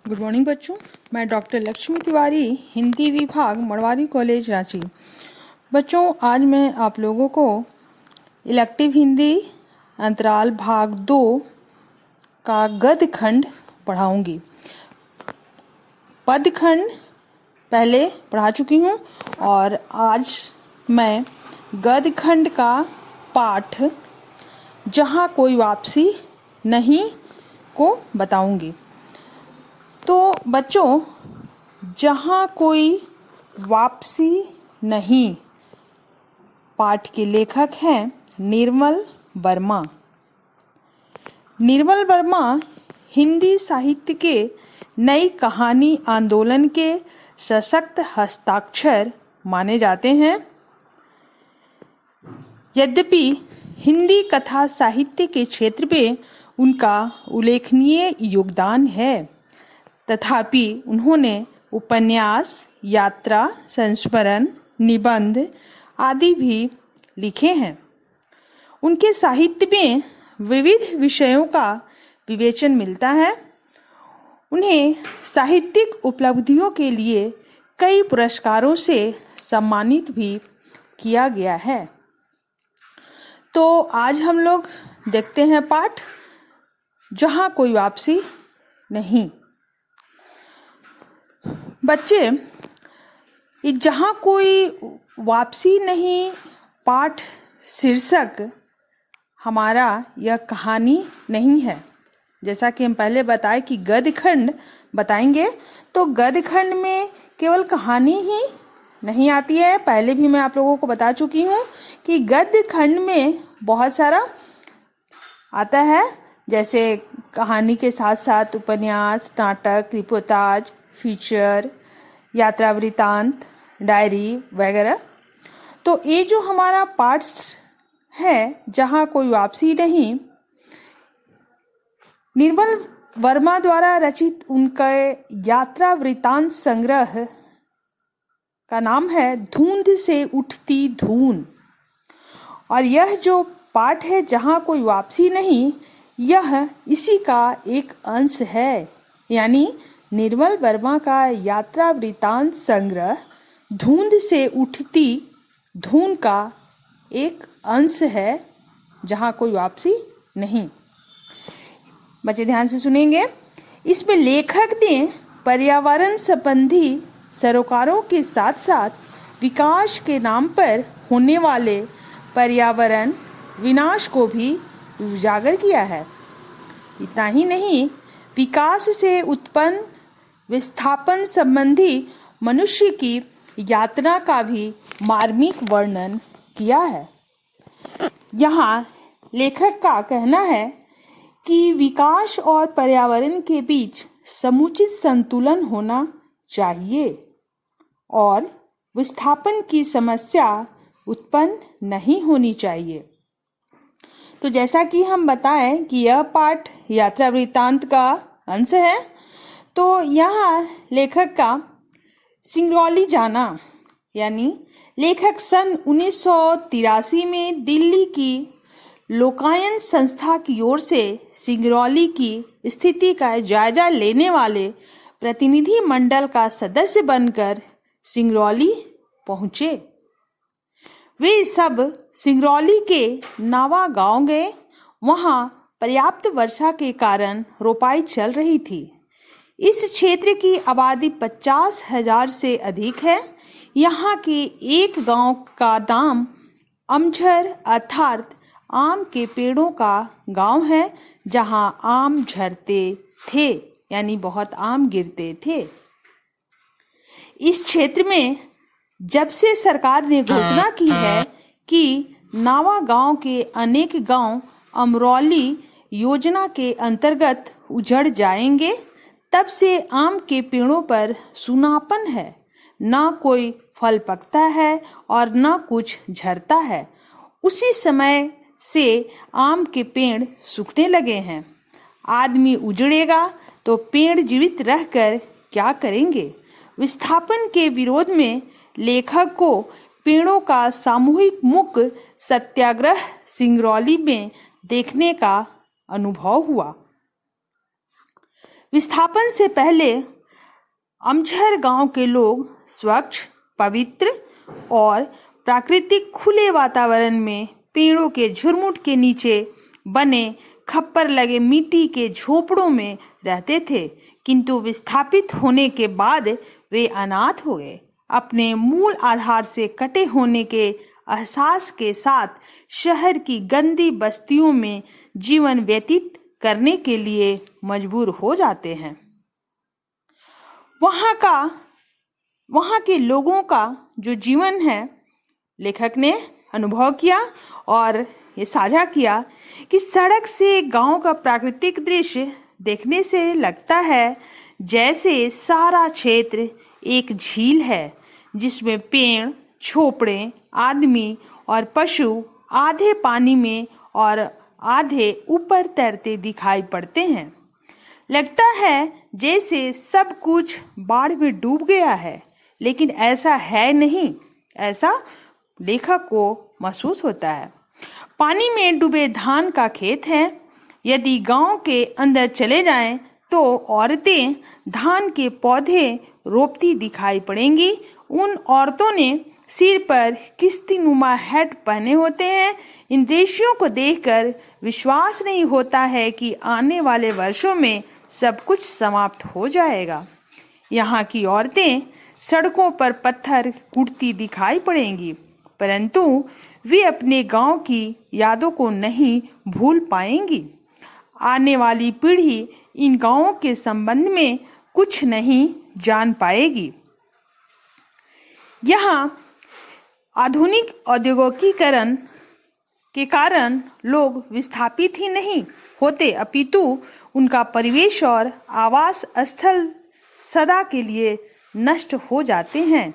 Good morning बच्चों। मैं doctor Lakshmi Tiwari, Hindi विभाग, मड़वारी कॉलेज, रांची। बच्चों, आज मैं आप लोगों को इलेक्टिव हिंदी अंतराल भाग 2 का गद्य खंड पढ़ाऊंगी। पद्य खंड पहले पढ़ा चुकी हूँ और आज मैं गद्य खंड का पाठ जहाँ कोई वापसी नहीं को बताऊंगी। तो बच्चों, जहाँ कोई वापसी नहीं पाठ के लेखक हैं निर्मल वर्मा। निर्मल वर्मा हिंदी साहित्य के नई कहानी आंदोलन के सशक्त हस्ताक्षर माने जाते हैं। यद्यपि हिंदी कथा साहित्य के क्षेत्र में उनका उल्लेखनीय योगदान है, तथापि उन्होंने उपन्यास, यात्रा, संस्मरण, निबंध आदि भी लिखे हैं। उनके साहित्य में विविध विषयों का विवेचन मिलता है। उन्हें साहित्यिक उपलब्धियों के लिए कई पुरस्कारों से सम्मानित भी किया गया है। तो आज हम लोग देखते हैं पाठ जहाँ कोई वापसी नहीं। बच्चे, जहाँ कोई वापसी नहीं पाठ शीर्षक हमारा यह कहानी नहीं है। जैसा कि हम पहले बताए कि गद्य खंड बताएंगे, तो गद्य खंड में केवल कहानी ही नहीं आती है। पहले भी मैं आप लोगों को बता चुकी हूँ कि गद्य खंड में बहुत सारा आता है, जैसे कहानी के साथ साथ उपन्यास, नाटक, रिपोर्टाज, फीचर, यात्रा वृत्तांत, डायरी वगैरह। तो ये जो हमारा पाठ है जहाँ कोई वापसी नहीं, निर्मल वर्मा द्वारा रचित उनका यात्रा वृत्तांत संग्रह का नाम है धुंध से उठती धून। और यह जो पाठ है जहाँ कोई वापसी नहीं, यह इसी का एक अंश है। यानी निर्मल वर्मा का यात्रा वृत्तांत संग्रह धुंध से उठती धून का एक अंश है जहाँ कोई वापसी नहीं। बच्चे ध्यान से सुनेंगे। इसमें लेखक ने पर्यावरण संबंधी सरोकारों के साथ साथ विकास के नाम पर होने वाले पर्यावरण विनाश को भी उजागर किया है। इतना ही नहीं, विकास से उत्पन्न विस्थापन संबंधी मनुष्य की यातना का भी मार्मिक वर्णन किया है। यहाँ लेखक का कहना है कि विकास और पर्यावरण के बीच समुचित संतुलन होना चाहिए और विस्थापन की समस्या उत्पन्न नहीं होनी चाहिए। तो जैसा कि हम बताएं कि यह पाठ यात्रा वृत्तांत का अंश है, तो यहाँ लेखक का सिंगरौली जाना, यानी लेखक सन 1983 में दिल्ली की लोकायन संस्था की ओर से सिंगरौली की स्थिति का जायजा लेने वाले प्रतिनिधि मंडल का सदस्य बनकर सिंगरौली पहुंचे। वे सब सिंगरौली के नावा गांव गए। वहां पर्याप्त वर्षा के कारण रोपाई चल रही थी। इस क्षेत्र की आबादी 50,000 से अधिक है। यहाँ के एक गांव का नाम अमझर अर्थात आम के पेड़ों का गांव है, जहाँ आम झरते थे, यानी बहुत आम गिरते थे। इस क्षेत्र में जब से सरकार ने घोषणा की है कि नावा गांव के अनेक गांव अमरौली योजना के अंतर्गत उजड़ जाएंगे, तब से आम के पेड़ों पर सूनापन है। ना कोई फल पकता है और ना कुछ झरता है। उसी समय से आम के पेड़ सूखने लगे हैं। आदमी उजड़ेगा तो पेड़ जीवित रहकर क्या करेंगे? विस्थापन के विरोध में लेखक को पेड़ों का सामूहिक मूक सत्याग्रह सिंगरौली में देखने का अनुभव हुआ। विस्थापन से पहले अमझर गांव के लोग स्वच्छ, पवित्र और प्राकृतिक खुले वातावरण में पेड़ों के झुरमुट के नीचे बने खप्पर लगे मिट्टी के झोपड़ों में रहते थे, किंतु विस्थापित होने के बाद वे अनाथ हो गए। अपने मूल आधार से कटे होने के एहसास के साथ शहर की गंदी बस्तियों में जीवन व्यतीत करने के लिए मजबूर हो जाते हैं। वहाँ के लोगों का जो जीवन है, लेखक ने अनुभव किया और ये साझा किया कि सड़क से गांव का प्राकृतिक दृश्य देखने से लगता है जैसे सारा क्षेत्र एक झील है, जिसमें पेड़, झोपड़े, आदमी और पशु आधे पानी में और आधे ऊपर तैरते दिखाई पड़ते हैं। लगता है जैसे सब कुछ बाढ़ में डूब गया है, लेकिन ऐसा है नहीं, ऐसा लेखक को महसूस होता है। पानी में डूबे धान का खेत है। यदि गांव के अंदर चले जाएं तो औरतें धान के पौधे रोपती दिखाई पड़ेंगी। उन औरतों ने सिर पर किस्तीनुमा हैट पहने होते हैं। इन दृश्यों को देखकर विश्वास नहीं होता है कि आने वाले वर्षों में सब कुछ समाप्त हो जाएगा। यहाँ की औरतें सड़कों पर पत्थर कूटती दिखाई पड़ेंगी, परंतु वे अपने गांव की यादों को नहीं भूल पाएंगी। आने वाली पीढ़ी इन गांवों के संबंध में कुछ नहीं जान पाएगी। यहाँ आधुनिक औद्योगिकीकरण के कारण लोग विस्थापित ही नहीं होते, अपितु उनका परिवेश और आवास स्थल सदा के लिए नष्ट हो जाते हैं।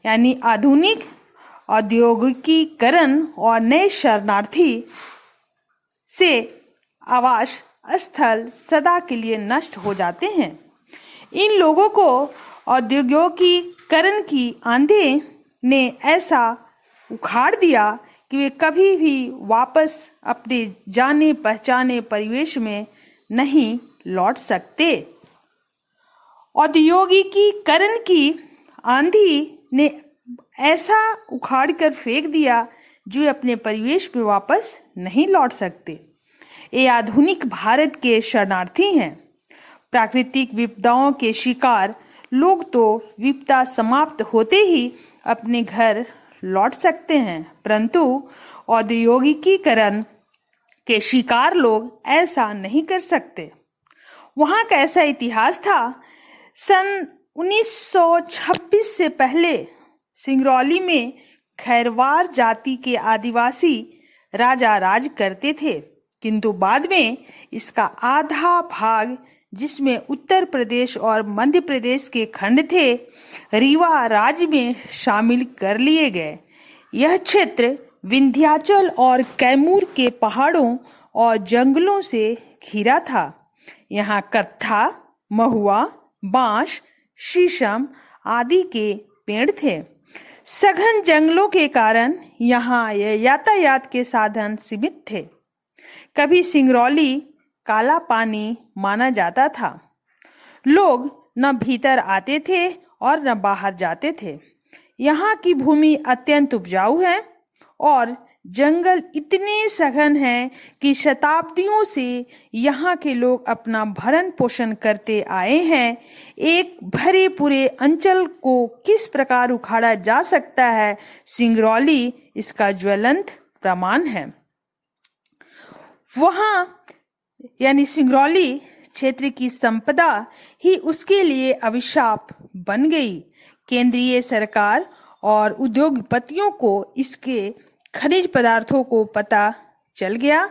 यानी आधुनिक औद्योगिकीकरण और नए शरणार्थी से आवास स्थल सदा के लिए नष्ट हो जाते हैं। इन लोगों को औद्योगिकीकरण की आंधी ने ऐसा उखाड़ दिया कि वे कभी भी वापस अपने जाने पहचाने परिवेश में नहीं लौट सकते। औद्योगिकीकरण की आंधी ने ऐसा उखाड़ कर फेंक दिया जो अपने परिवेश में वापस नहीं लौट सकते। ये आधुनिक भारत के शरणार्थी हैं। प्राकृतिक विपदाओं के शिकार लोग तो विपदा समाप्त होते ही अपने घर लौट सकते हैं, परंतु औद्योगिकीकरण के शिकार लोग ऐसा नहीं कर सकते। वहाँ का ऐसा इतिहास था। सन 1926 से पहले सिंगरौली में खैरवार जाति के आदिवासी राजा राज करते थे, किंतु बाद में इसका आधा भाग, जिसमें उत्तर प्रदेश और मध्य प्रदेश के खंड थे, रीवा राज्य में शामिल कर लिए गए। यह क्षेत्र विंध्याचल और कैमूर के पहाड़ों और जंगलों से घिरा था। यहाँ कत्था, महुआ, बांस, शीशम आदि के पेड़ थे। सघन जंगलों के कारण यहाँ यातायात के साधन सीमित थे। कभी सिंगरौली काला पानी माना जाता था। लोग न भीतर आते थे और न बाहर जाते थे। यहाँ की भूमि अत्यंत उपजाऊ है और जंगल इतने सघन हैं कि शताब्दियों से यहाँ के लोग अपना भरण पोषण करते आए हैं। एक भरे पूरे अंचल को किस प्रकार उखाड़ा जा सकता है, सिंगरौली इसका ज्वलंत प्रमाण है। वहाँ यानी सिंगरौली क्षेत्र की संपदा ही उसके लिए अभिशाप बन गई। केंद्रीय सरकार और उद्योगपतियों को इसके खनिज पदार्थों को पता चल गया।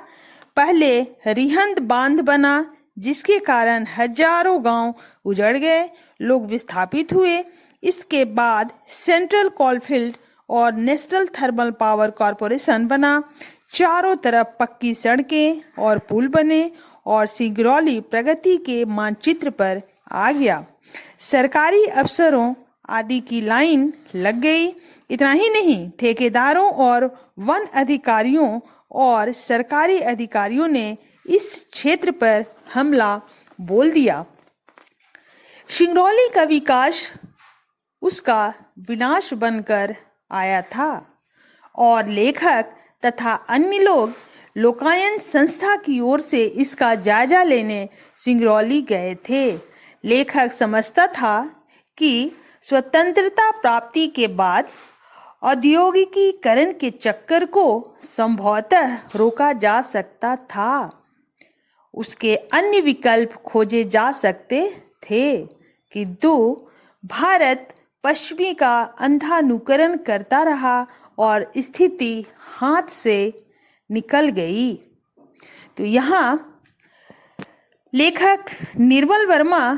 पहले रिहंद बांध बना, जिसके कारण हजारों गांव उजड़ गए, लोग विस्थापित हुए। इसके बाद सेंट्रल कोलफील्ड और नेशनल थर्मल पावर कॉरपोरेशन बना। चारों तरफ पक्की सड़कें और पुल बने और सिंगरौली प्रगति के मानचित्र पर आ गया। सरकारी अफसरों आदि की लाइन लग गई। इतना ही नहीं, ठेकेदारों और वन अधिकारियों और सरकारी अधिकारियों ने इस क्षेत्र पर हमला बोल दिया। सिंगरौली का विकास उसका विनाश बनकर आया था और लेखक तथा अन्य लोग लोकायन संस्था की ओर से इसका जायजा लेने सिंगरौली गए थे। लेखक समझता था कि स्वतंत्रता प्राप्ति के बाद औद्योगिकीकरण के चक्कर को संभवतः रोका जा सकता था। उसके अन्य विकल्प खोजे जा सकते थे, किंतु भारत पश्चिमी का अंधानुकरण करता रहा और स्थिति हाथ से निकल गई। तो यहाँ लेखक निर्मल वर्मा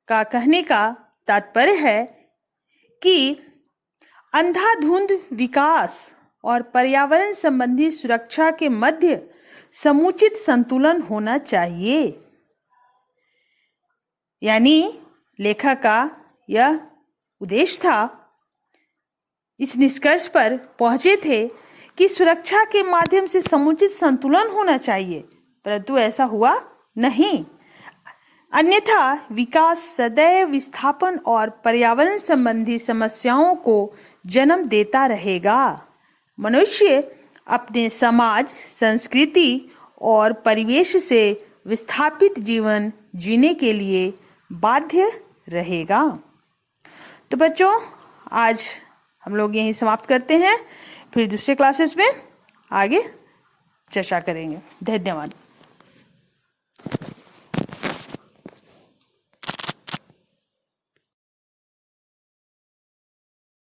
का कहने का तात्पर्य है कि अंधाधुंध विकास और पर्यावरण संबंधी सुरक्षा के मध्य समुचित संतुलन होना चाहिए। यानी लेखक का यह उद्देश्य था, इस निष्कर्ष पर पहुंचे थे कि सुरक्षा के माध्यम से समुचित संतुलन होना चाहिए, परंतु ऐसा हुआ नहीं। अन्यथा विकास सदैव विस्थापन और पर्यावरण संबंधी समस्याओं को जन्म देता रहेगा। मनुष्य अपने समाज, संस्कृति और परिवेश से विस्थापित जीवन जीने के लिए बाध्य रहेगा। तो बच्चों, आज हम लोग यहीं समाप्त करते हैं, फिर दूसरे क्लासेस में आगे चर्चा करेंगे। धन्यवाद।